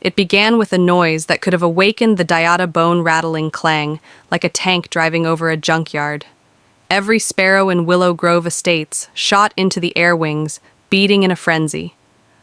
It began with a noise that could have awakened the Diata bone-rattling clang, like a tank driving over a junkyard. Every sparrow in Willow Grove Estates shot into the air wings, beating in a frenzy.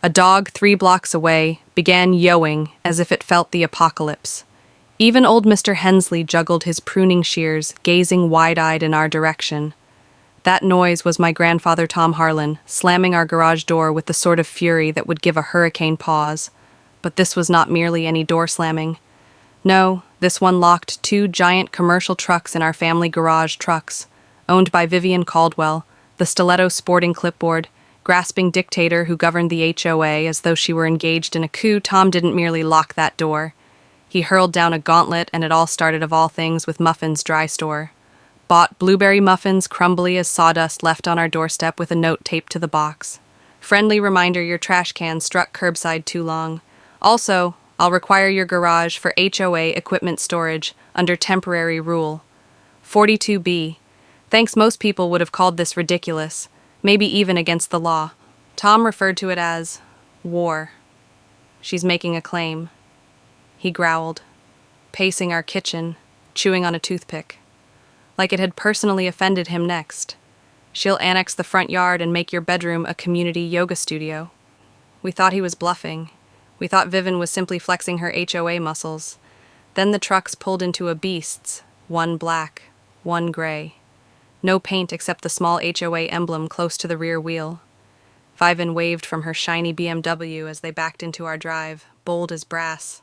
A dog 3 blocks away began yowing as if it felt the apocalypse. Even old Mr. Hensley juggled his pruning shears, gazing wide-eyed in our direction. That noise was my grandfather Tom Harlan, slamming our garage door with the sort of fury that would give a hurricane pause. But this was not merely any door slamming. No, this one locked 2 giant commercial trucks in our family garage trucks, owned by Vivian Caldwell, the stiletto sporting clipboard, grasping dictator who governed the HOA as though she were engaged in a coup. Tom didn't merely lock that door. He hurled down a gauntlet, and it all started of all things with Muffin's Dry Store. Bought blueberry muffins crumbly as sawdust left on our doorstep with a note taped to the box. Friendly reminder your trash can struck curbside too long. Also, I'll require your garage for HOA equipment storage under temporary rule. 42B. Thanks, most people would have called this ridiculous, maybe even against the law. Tom referred to it as war. She's making a claim. He growled, pacing our kitchen, chewing on a toothpick. Like it had personally offended him next. She'll annex the front yard and make your bedroom a community yoga studio. We thought he was bluffing. We thought Vivian was simply flexing her HOA muscles. Then the trucks pulled into a beasts, 1 black, 1 gray. No paint except the small HOA emblem close to the rear wheel. Vivian waved from her shiny BMW as they backed into our drive, bold as brass.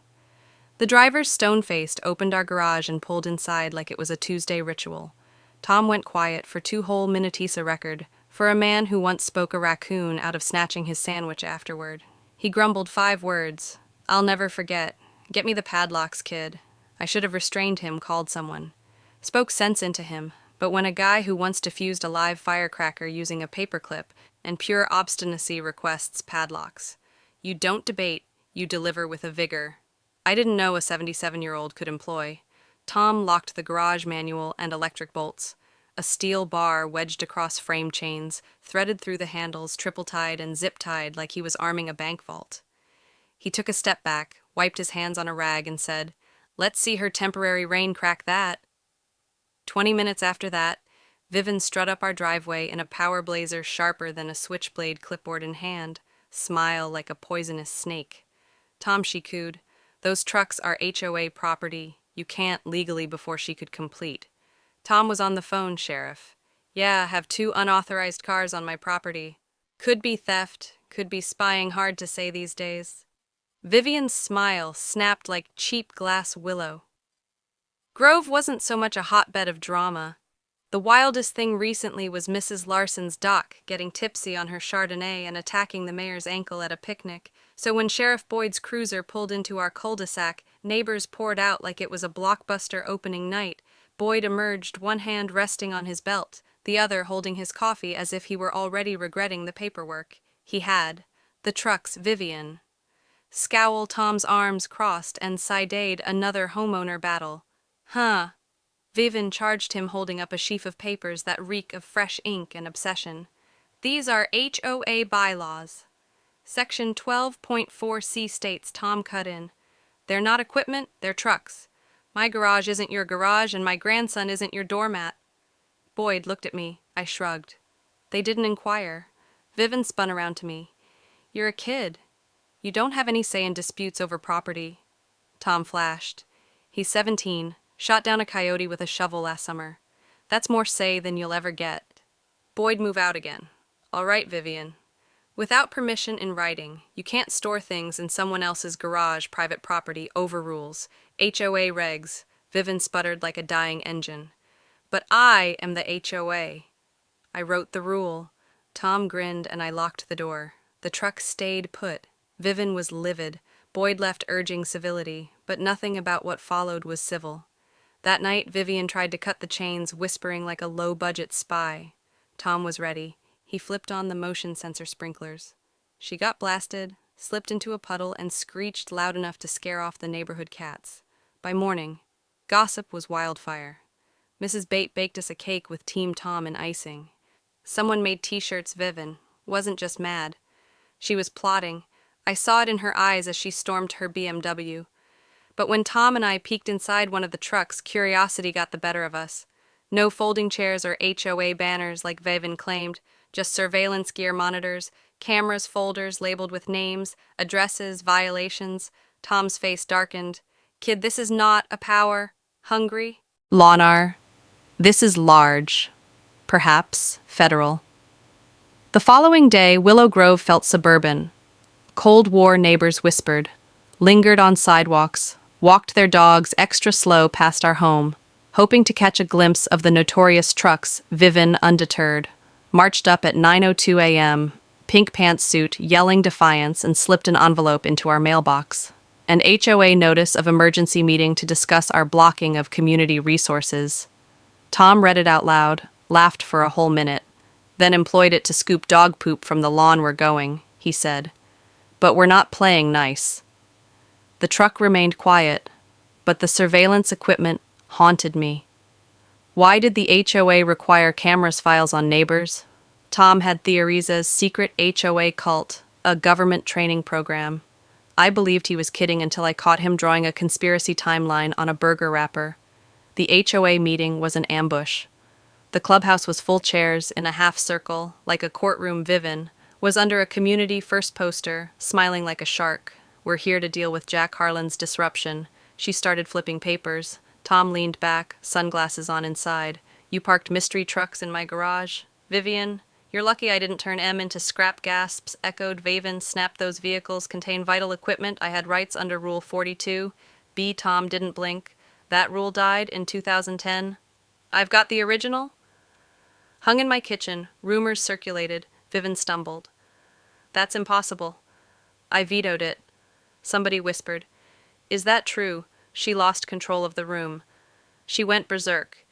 The drivers, stone-faced, opened our garage and pulled inside like it was a Tuesday ritual. Tom went quiet for 2 whole Minnetonka record, for a man who once spoke a raccoon out of snatching his sandwich afterward. He grumbled 5 words. I'll never forget. Get me the padlocks, kid. I should have restrained him, called someone. Spoke sense into him, but when a guy who once diffused a live firecracker using a paperclip and pure obstinacy requests padlocks, you don't debate, you deliver with a vigor I didn't know a 77-year-old could employ. Tom locked the garage manual and electric bolts. A steel bar wedged across frame chains, threaded through the handles, triple-tied and zip-tied like he was arming a bank vault. He took a step back, wiped his hands on a rag, and said, "Let's see her temporary reign crack that." 20 minutes after that, Vivian strut up our driveway in a power blazer sharper than a switchblade, clipboard in hand, smile like a poisonous snake. "Tom," she cooed, "those trucks are HOA property. You can't legally," before she could complete. Tom was on the phone, Sheriff. "Yeah, have 2 unauthorized cars on my property. Could be theft, could be spying, hard to say these days." Vivian's smile snapped like cheap glass willow. Grove wasn't so much a hotbed of drama. The wildest thing recently was Mrs. Larson's doc getting tipsy on her Chardonnay and attacking the mayor's ankle at a picnic. So when Sheriff Boyd's cruiser pulled into our cul-de-sac, neighbors poured out like it was a blockbuster opening night. Boyd emerged, one hand resting on his belt, the other holding his coffee as if he were already regretting the paperwork. He had. The trucks, Vivian. Scowl, Tom's arms crossed, and sided another homeowner battle. "Huh." Vivian charged him, holding up a sheaf of papers that reek of fresh ink and obsession. "These are HOA bylaws. Section 12.4C states," Tom cut in. "They're not equipment, they're trucks. My garage isn't your garage, and my grandson isn't your doormat." Boyd looked at me. I shrugged. "They didn't inquire." Vivian spun around to me. "You're a kid. You don't have any say in disputes over property." Tom flashed. "He's 17. Shot down a coyote with a shovel last summer. That's more say than you'll ever get." Boyd moved out again. "All right, Vivian. Without permission in writing, you can't store things in someone else's garage, private property, overrules. HOA regs," Vivian sputtered like a dying engine. "But I am the HOA. I wrote the rule." Tom grinned and I locked the door. The truck stayed put. Vivian was livid. Boyd left urging civility, but nothing about what followed was civil. That night, Vivian tried to cut the chains, whispering like a low-budget spy. Tom was ready. He flipped on the motion sensor sprinklers. She got blasted, slipped into a puddle, and screeched loud enough to scare off the neighborhood cats. By morning, gossip was wildfire. Mrs. Bate baked us a cake with Team Tom and icing. Someone made t-shirts. Vivian wasn't just mad. She was plotting. I saw it in her eyes as she stormed her BMW. But when Tom and I peeked inside one of the trucks, curiosity got the better of us. No folding chairs or HOA banners like Vevin claimed, just surveillance gear monitors, cameras, folders labeled with names, addresses, violations. Tom's face darkened. Kid, this is not a power. Hungry? Lawnar. This is large. Perhaps federal. The following day, Willow Grove felt suburban. Cold War neighbors whispered, lingered on sidewalks, walked their dogs extra slow past our home, hoping to catch a glimpse of the notorious trucks. Vivin, undeterred, marched up at 9:02 a.m., pink pantsuit, yelling defiance, and slipped an envelope into our mailbox. An HOA notice of emergency meeting to discuss our blocking of community resources. Tom read it out loud, laughed for a whole minute, then employed it to scoop dog poop from the lawn we're going, he said. But we're not playing nice. The truck remained quiet, but the surveillance equipment haunted me. Why did the HOA require cameras files on neighbors? Tom had Theoresa's secret HOA cult, a government training program. I believed he was kidding until I caught him drawing a conspiracy timeline on a burger wrapper. The HOA meeting was an ambush. The clubhouse was full chairs in a half circle, like a courtroom. Vivin was under a community first poster, smiling like a shark. We're here to deal with Jack Harlan's disruption. She started flipping papers. Tom leaned back, sunglasses on inside. You parked mystery trucks in my garage. Vivian, you're lucky I didn't turn M into scrap. Gasps, echoed Vavin. Snap, those vehicles contain vital equipment. I had rights under Rule 42. B. Tom didn't blink. That rule died in 2010. I've got the original. Hung in my kitchen, rumors circulated. Vivin stumbled. That's impossible. I vetoed it. Somebody whispered. Is that true? She lost control of the room. She went berserk.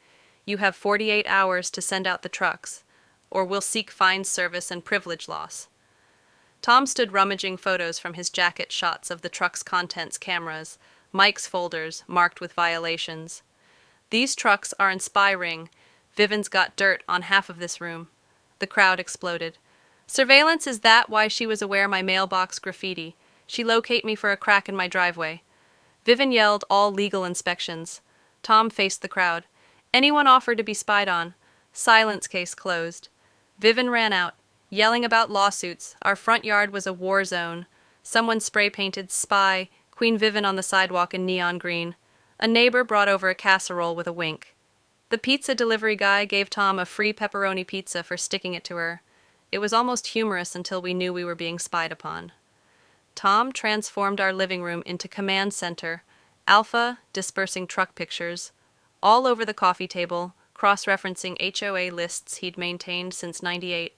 You have 48 hours to send out the trucks, or we'll seek fine service and privilege loss. Tom stood rummaging photos from his jacket, shots of the truck's contents, cameras, Mike's folders marked with violations. These trucks are inspiring. Vivin's got dirt on half of this room. The crowd exploded. Surveillance, is that why she was aware my mailbox graffiti? She locate me for a crack in my driveway. Vivin yelled all legal inspections. Tom faced the crowd. Anyone offered to be spied on. Silence, case closed. Vivin ran out, yelling about lawsuits. Our front yard was a war zone. Someone spray-painted spy, Queen Vivin on the sidewalk in neon green. A neighbor brought over a casserole with a wink. The pizza delivery guy gave Tom a free pepperoni pizza for sticking it to her. It was almost humorous until we knew we were being spied upon. Tom transformed our living room into command center, Alpha dispersing truck pictures, all over the coffee table, cross-referencing HOA lists he'd maintained since '98.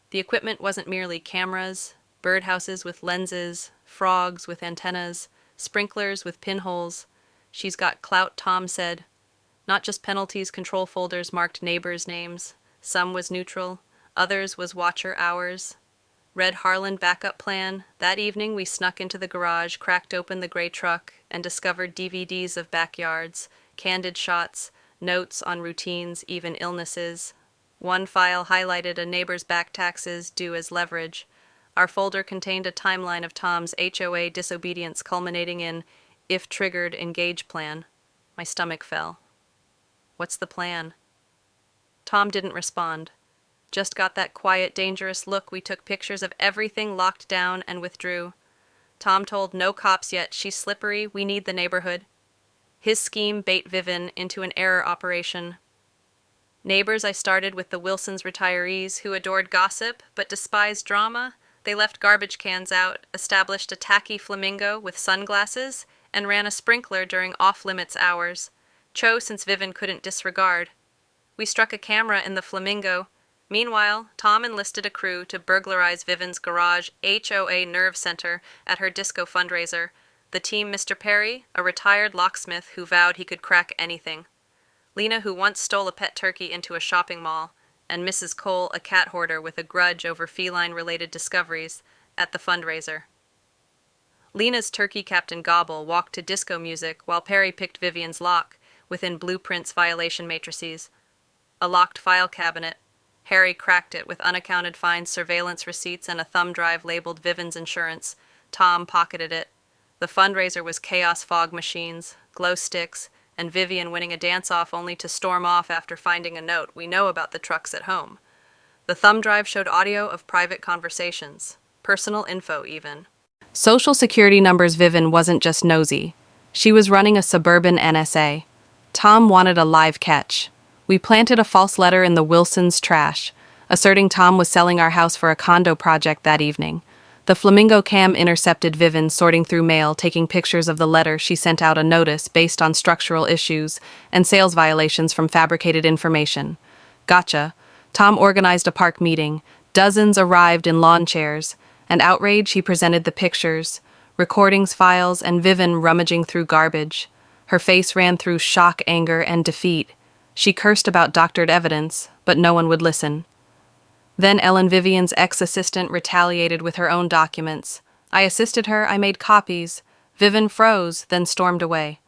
The equipment wasn't merely cameras, birdhouses with lenses, frogs with antennas, sprinklers with pinholes. She's got clout, Tom said. Not just penalties, control folders marked neighbors' names. Some was neutral, others was watcher hours. Red Harlan backup plan. That evening we snuck into the garage, cracked open the gray truck, and discovered DVDs of backyards, candid shots, notes on routines, even illnesses. One file highlighted a neighbor's back taxes due as leverage. Our folder contained a timeline of Tom's HOA disobedience culminating in, if triggered, engage plan. My stomach fell. What's the plan? Tom didn't respond. Just got that quiet, dangerous look. We took pictures of everything, locked down, and withdrew. Tom told no cops yet. She's slippery. We need the neighborhood. His scheme bait Vivin into an error operation. Neighbors, I started with the Wilsons retirees who adored gossip but despised drama. They left garbage cans out, established a tacky flamingo with sunglasses, and ran a sprinkler during off-limits hours. Cho, since Vivin couldn't disregard. We struck a camera in the flamingo. Meanwhile, Tom enlisted a crew to burglarize Vivin's garage HOA nerve center at her disco fundraiser. The team, Mr. Perry, a retired locksmith who vowed he could crack anything. Lena, who once stole a pet turkey into a shopping mall, and Mrs. Cole, a cat hoarder with a grudge over feline-related discoveries, at the fundraiser. Lena's turkey captain Gobble walked to disco music while Perry picked Vivian's lock, within blueprints violation matrices. A locked file cabinet. Harry cracked it with unaccounted fines, surveillance receipts, and a thumb drive labeled Vivin's insurance. Tom pocketed it. The fundraiser was chaos fog machines, glow sticks, and Vivian winning a dance-off only to storm off after finding a note. We know about the trucks at home. The thumb drive showed audio of private conversations, personal info even. Social security numbers. Vivian wasn't just nosy. She was running a suburban NSA. Tom wanted a live catch. We planted a false letter in the Wilsons' trash, asserting Tom was selling our house for a condo project that evening. The Flamingo cam intercepted Vivian sorting through mail, taking pictures of the letter. She sent out a notice based on structural issues and sales violations from fabricated information. Gotcha. Tom organized a park meeting. Dozens arrived in lawn chairs. And outraged, he presented the pictures, recordings, files, and Vivian rummaging through garbage. Her face ran through shock, anger, and defeat. She cursed about doctored evidence, but no one would listen. Then Ellen, Vivian's ex-assistant, retaliated with her own documents. I assisted her, I made copies. Vivian froze, then stormed away.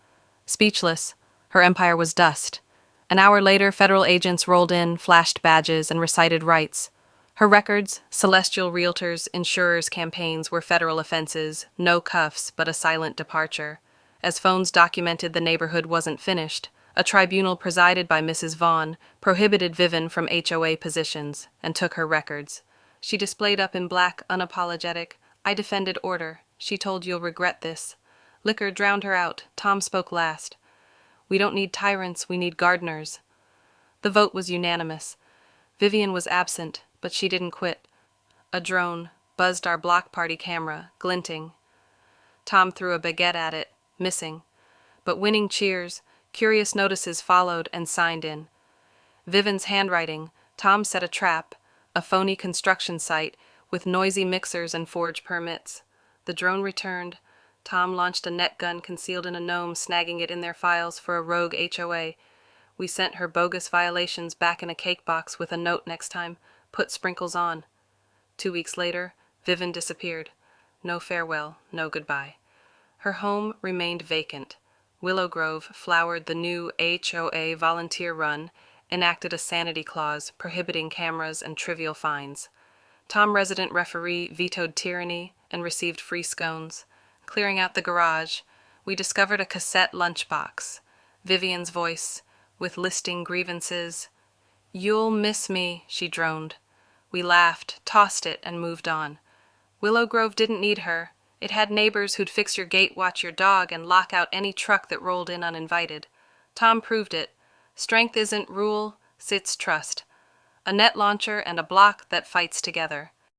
Speechless, her empire was dust. An hour later, federal agents rolled in, flashed badges, and recited rights. Her records, celestial realtors, insurers' campaigns were federal offenses, no cuffs, but a silent departure. As phones documented the neighborhood wasn't finished, a tribunal presided by Mrs. Vaughn prohibited Vivian from HOA positions and took her records. She displayed up in black, unapologetic. I defended order. She told you'll regret this. Liquor drowned her out. Tom spoke last. We don't need tyrants, we need gardeners. The vote was unanimous. Vivian was absent, but she didn't quit. A drone buzzed our block party camera, glinting. Tom threw a baguette at it, missing. But winning cheers, curious notices followed and signed in. Vivian's handwriting. Tom set a trap, a phony construction site with noisy mixers and forged permits. The drone returned. Tom launched a net gun concealed in a gnome, snagging it in their files for a rogue HOA. We sent her bogus violations back in a cake box with a note next time, put sprinkles on. 2 weeks later, Vivian disappeared. No farewell, no goodbye. Her home remained vacant. Willow Grove flowered the new HOA volunteer run, enacted a sanity clause prohibiting cameras and trivial fines. Tom, resident referee, vetoed tyranny and received free scones. Clearing out the garage, we discovered a cassette lunchbox. Vivian's voice, with listing grievances. You'll miss me, she droned. We laughed, tossed it, and moved on. Willow Grove didn't need her. It had neighbors who'd fix your gate, watch your dog, and lock out any truck that rolled in uninvited. Tom proved it. Strength isn't rule, it's trust. A net launcher and a block that fights together.